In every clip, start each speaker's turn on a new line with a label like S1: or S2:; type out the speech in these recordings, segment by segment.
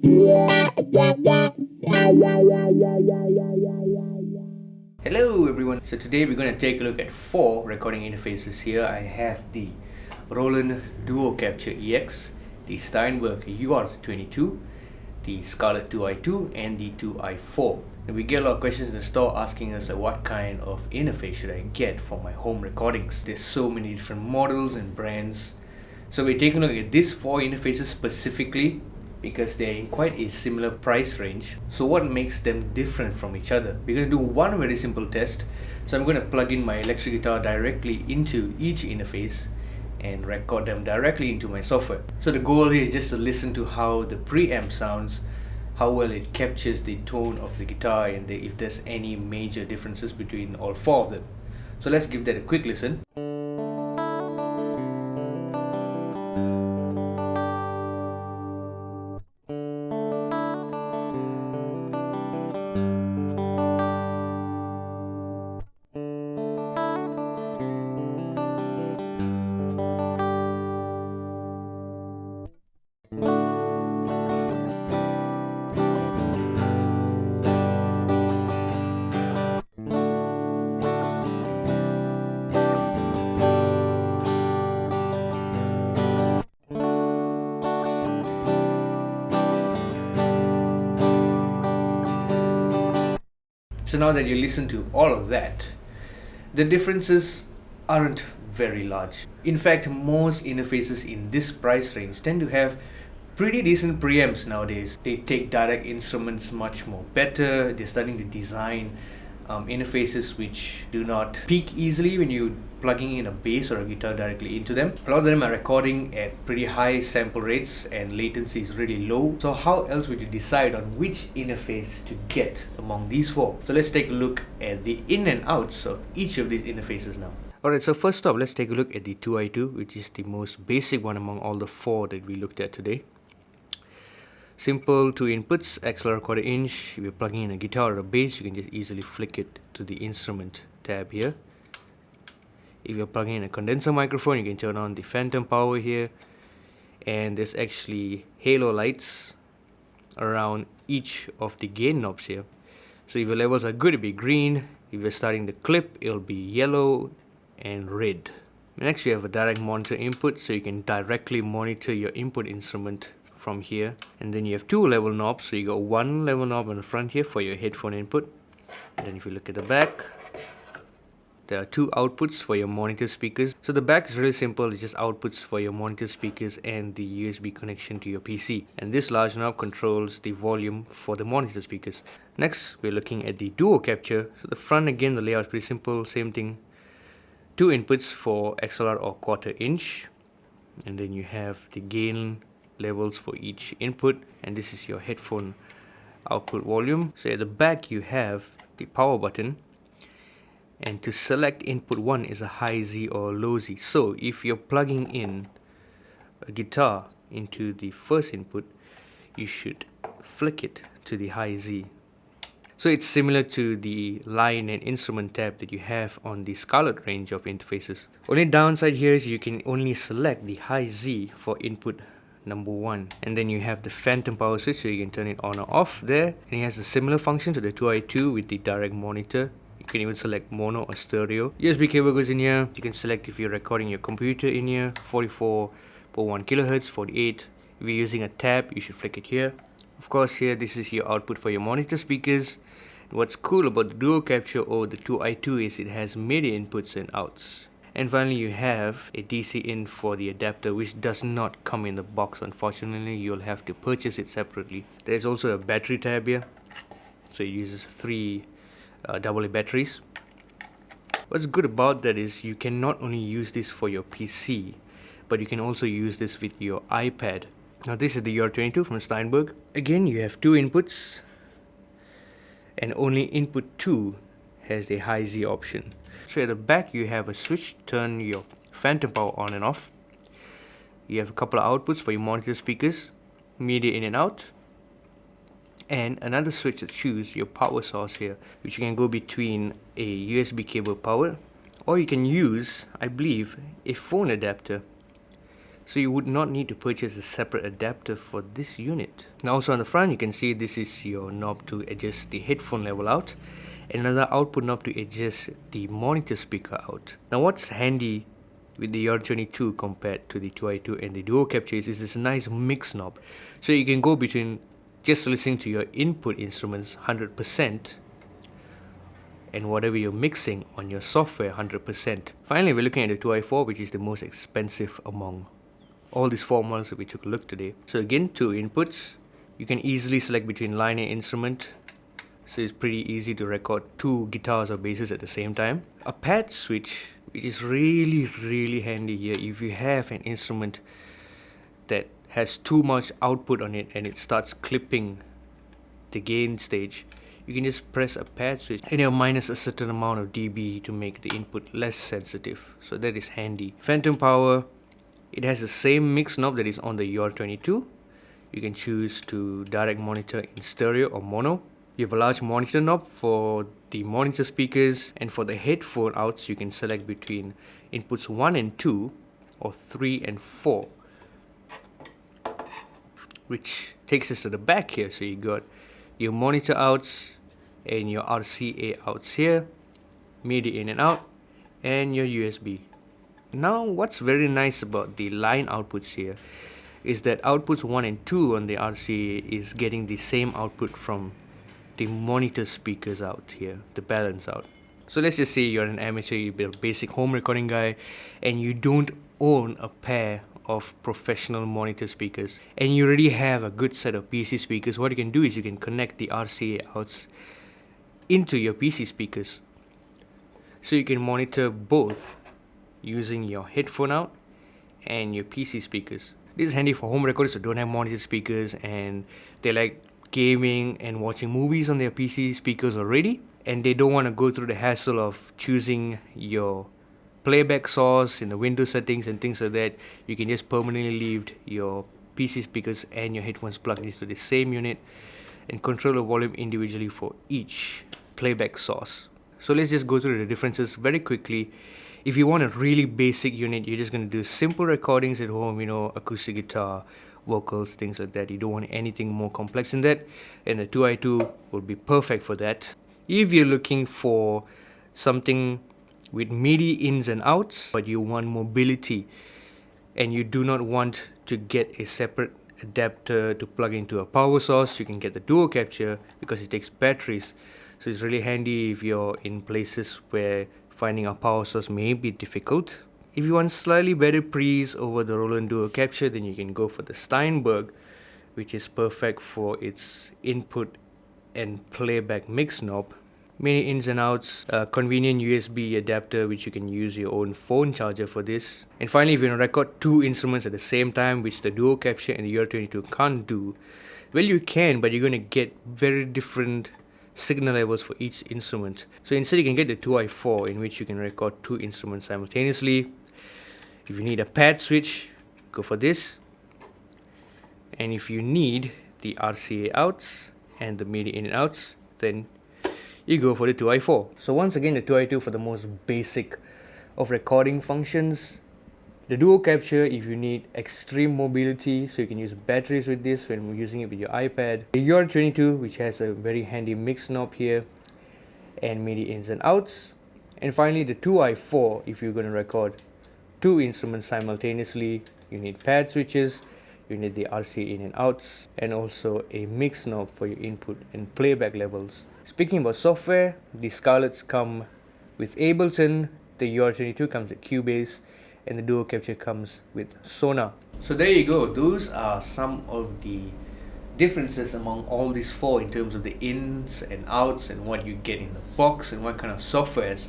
S1: Hello everyone, so today we're going to take a look at 4 recording interfaces here. I have the Roland Duo Capture EX, the Steinberg UR22, the Scarlett 2i2 and the 2i4. And we get a lot of questions in the store asking us what kind of interface should I get for my home recordings. There's so many different models and brands. So we're taking a look at these 4 interfaces specifically because they're in quite a similar price range. So what makes them different from each other? We're going to do one very simple test. So I'm going to plug in my electric guitar directly into each interface and record them directly into my software. So the goal here is just to listen to how the preamp sounds, how well it captures the tone of the guitar, and if there's any major differences between all 4 of them. So let's give that a quick listen. So now that you listen to all of that, the differences aren't very large. In fact, most interfaces in this price range tend to have pretty decent preamps nowadays. They take direct instruments much more better. They're starting to design interfaces which do not peak easily when you plugging in a bass or a guitar directly into them. A lot of them are recording at pretty high sample rates and latency is really low. So how else would you decide on which interface to get among these 4? So let's take a look at the in and outs of each of these interfaces now. Alright, so first up, let's take a look at the 2i2, which is the most basic one among all the 4 that we looked at today. Simple 2 inputs, XLR 1/4 inch. If you're plugging in a guitar or a bass, you can just easily flick it to the instrument tab here. If you're plugging in a condenser microphone, you can turn on the phantom power here. And there's actually halo lights around each of the gain knobs here. So if your levels are good, it'll be green. If you're starting to clip, it'll be yellow and red. Next, you have a direct monitor input, so you can directly monitor your input instrument from here. And then you have 2 level knobs, so you got 1 level knob on the front here for your headphone input. And then if you look at the back, there are 2 outputs for your monitor speakers. So the back is really simple, it's just outputs for your monitor speakers and the USB connection to your PC. And this large knob controls the volume for the monitor speakers. Next, we're looking at the Duo Capture. So the front, again, the layout is pretty simple, same thing. 2 inputs for XLR or 1/4 inch. And then you have the gain levels for each input, and this is your headphone output volume. So at the back you have the power button, and to select input 1 is a high Z or low Z. So if you're plugging in a guitar into the first input, you should flick it to the high Z. So it's similar to the line and instrument tab that you have on the Scarlett range of interfaces. Only downside here is you can only select the high Z for input number 1, and then you have the phantom power switch, so you can turn it on or off there, and it has a similar function to the 2i2 with the direct monitor. You can even select mono or stereo. USB cable goes in here. You can select if you're recording your computer in here, 44.1 kHz, 48. If you're using a tab, you should flick it here. Of course, here this is your output for your monitor speakers. What's cool about the Duo Capture or the 2i2 is it has MIDI inputs and outs. And finally, you have a DC in for the adapter, which does not come in the box. Unfortunately, you'll have to purchase it separately. There's also a battery tab here, so it uses 3 AA batteries. What's good about that is you can not only use this for your PC, but you can also use this with your iPad. Now this is the UR22 from Steinberg. Again, you have 2 inputs, and only input 2 has the high Z option. So at the back you have a switch to turn your phantom power on and off. You have a couple of outputs for your monitor speakers, media in and out, and another switch to choose your power source here, which you can go between a USB cable power, or you can use, I believe, a phone adapter So you would not need to purchase a separate adapter for this unit. Now also on the front, you can see this is your knob to adjust the headphone level out, and another output knob to adjust the monitor speaker out. Now what's handy with the UR22 compared to the 2i2 and the Duo Capture is this nice mix knob. So you can go between just listening to your input instruments 100% and whatever you're mixing on your software 100%. Finally, we're looking at the 2i4, which is the most expensive among all these four models that we took a look today. So again, two inputs. You can easily select between line and instrument. So it's pretty easy to record two guitars or basses at the same time. A pad switch, which is really handy here if you have an instrument that has too much output on it and it starts clipping the gain stage. You can just press a pad switch and it'll minus a certain amount of dB to make the input less sensitive. So that is handy. Phantom power, it has the same mix knob that is on the UR22. You can choose to direct monitor in stereo or mono. You have a large monitor knob for the monitor speakers, and for the headphone outs you can select between inputs 1 and 2 or 3 and 4, which takes us to the back here. So you got your monitor outs and your RCA outs here, MIDI in and out, and your USB. Now what's very nice about the line outputs here is that outputs 1 and 2 on the RCA is getting the same output from the monitor speakers out here, the balance out. So let's just say you're an amateur, you're a basic home recording guy, and you don't own a pair of professional monitor speakers, and you already have a good set of PC speakers. What you can do is you can connect the RCA outs into your PC speakers. So you can monitor both using your headphone out and your PC speakers. This is handy for home recorders who don't have monitor speakers and they like gaming and watching movies on their PC speakers already, and they don't want to go through the hassle of choosing your playback source in the Windows settings and things like that. You can just permanently leave your PC speakers and your headphones plugged into the same unit and control the volume individually for each playback source. So let's just go through the differences very quickly. If you want a really basic unit, you're just going to do simple recordings at home, acoustic guitar, vocals, things like that. You don't want anything more complex than that, and the 2i2 will be perfect for that. If you're looking for something with MIDI ins and outs, but you want mobility and you do not want to get a separate adapter to plug into a power source, you can get the Duo Capture because it takes batteries. So it's really handy if you're in places where finding a power source may be difficult. If you want slightly better pre's over the Roland Duo Capture, then you can go for the Steinberg, which is perfect for its input and playback mix knob. Many ins and outs, a convenient USB adapter which you can use your own phone charger for this. And finally, if you want to record two instruments at the same time, which the Duo Capture and the UR22 can't do, well, you can, but you're going to get very different signal levels for each instrument. So instead you can get the 2i4, in which you can record two instruments simultaneously. If you need a pad switch, go for this. And if you need the RCA outs and the MIDI in and outs, then you go for the 2i4. So once again, the 2i2 for the most basic of recording functions. The Duo Capture if you need extreme mobility, so you can use batteries with this when using it with your iPad. The UR22, which has a very handy mix knob here and MIDI ins and outs. And finally the 2i4 if you're going to record two instruments simultaneously. You need pad switches, you need the RCA in and outs, and also a mix knob for your input and playback levels. Speaking about software, the Scarletts come with Ableton, the UR22 comes with Cubase, and the Duo Capture comes with Sonar. So there you go, those are some of the differences among all these four in terms of the ins and outs and what you get in the box and what kind of softwares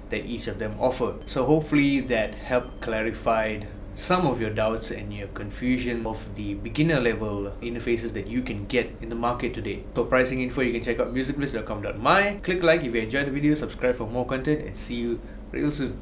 S1: that each of them offer. So hopefully that helped clarified some of your doubts and your confusion of the beginner level interfaces that you can get in the market today. For pricing info, you can check out musicbliss.com.my. Click like if you enjoyed the video, subscribe for more content, and see you real soon.